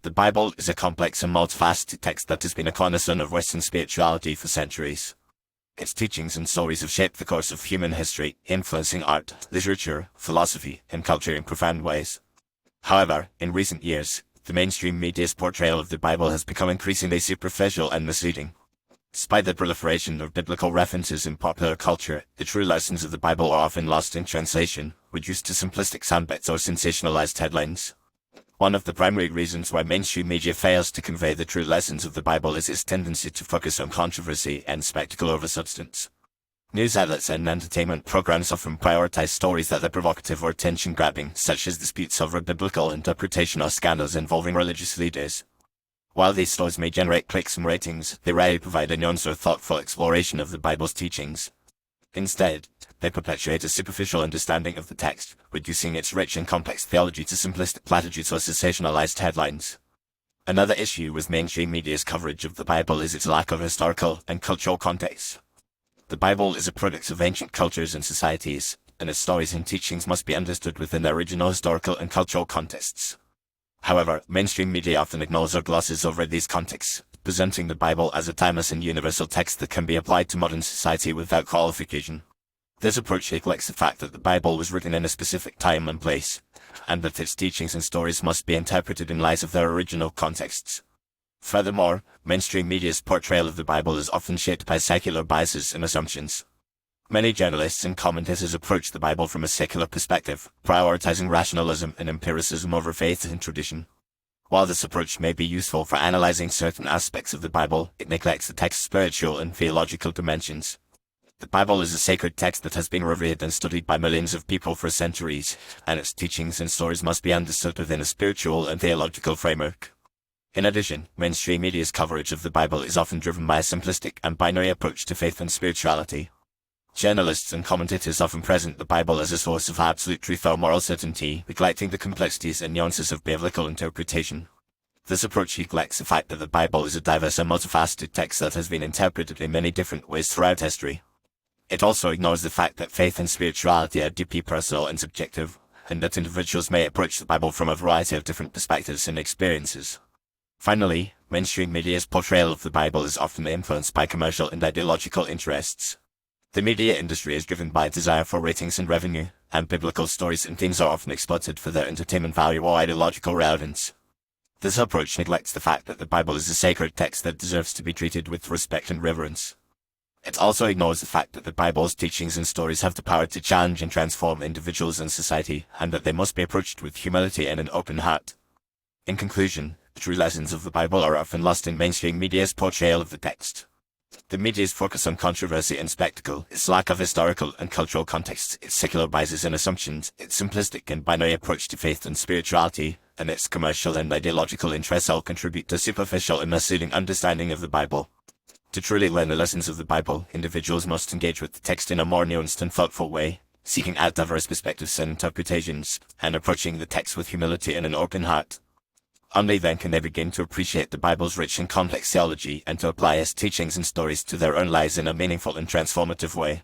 The Bible is a complex and multifaceted text that has been a cornerstone of Western spirituality for centuries. Its teachings and stories have shaped the course of human history, influencing art, literature, philosophy, and culture in profound ways. However, in recent years, the mainstream media's portrayal of the Bible has become increasingly superficial and misleading. Despite the proliferation of biblical references in popular culture, the true lessons of the Bible are often lost in translation, reduced to simplistic soundbites or sensationalized headlines. One of the primary reasons why mainstream media fails to convey the true lessons of the Bible is its tendency to focus on controversy and spectacle over substance. News outlets and entertainment programs often prioritize stories that are provocative or attention-grabbing, such as disputes over biblical interpretation or scandals involving religious leaders. While these stories may generate clicks and ratings, they rarely provide a nuanced or thoughtful exploration of the Bible's teachings. Instead, they perpetuate a superficial understanding of the text, reducing its rich and complex theology to simplistic platitudes or sensationalized headlines. Another issue with mainstream media's coverage of the Bible is its lack of historical and cultural context. The Bible is a product of ancient cultures and societies, and its stories and teachings must be understood within their original historical and cultural contexts. However, mainstream media often ignores or glosses over these contexts, presenting the Bible as a timeless and universal text that can be applied to modern society without qualification. This approach neglects the fact that the Bible was written in a specific time and place, and that its teachings and stories must be interpreted in light of their original contexts. Furthermore, mainstream media's portrayal of the Bible is often shaped by secular biases and assumptions. Many journalists and commentators approach the Bible from a secular perspective, prioritizing rationalism and empiricism over faith and tradition. While this approach may be useful for analyzing certain aspects of the Bible, it neglects the text's spiritual and theological dimensions. The Bible is a sacred text that has been revered and studied by millions of people for centuries, and its teachings and stories must be understood within a spiritual and theological framework. In addition, mainstream media's coverage of the Bible is often driven by a simplistic and binary approach to faith and spirituality. Journalists and commentators often present the Bible as a source of absolute truth or moral certainty, neglecting the complexities and nuances of biblical interpretation. This approach neglects the fact that the Bible is a diverse and multifaceted text that has been interpreted in many different ways throughout history. It also ignores the fact that faith and spirituality are deeply personal and subjective, and that individuals may approach the Bible from a variety of different perspectives and experiences. Finally, mainstream media's portrayal of the Bible is often influenced by commercial and ideological interests. The media industry is driven by a desire for ratings and revenue, and biblical stories and themes are often exploited for their entertainment value or ideological relevance. This approach neglects the fact that the Bible is a sacred text that deserves to be treated with respect and reverence. It also ignores the fact that the Bible's teachings and stories have the power to challenge and transform individuals and society, and that they must be approached with humility and an open heart. In conclusion, the true lessons of the Bible are often lost in mainstream media's portrayal of the text. The media's focus on controversy and spectacle, its lack of historical and cultural context, its secular biases and assumptions, its simplistic and binary approach to faith and spirituality, and its commercial and ideological interests all contribute to superficial and misleading understanding of the Bible. To truly learn the lessons of the Bible, individuals must engage with the text in a more nuanced and thoughtful way, seeking out diverse perspectives and interpretations, and approaching the text with humility and an open heart. Only then can they begin to appreciate the Bible's rich and complex theology and to apply its teachings and stories to their own lives in a meaningful and transformative way.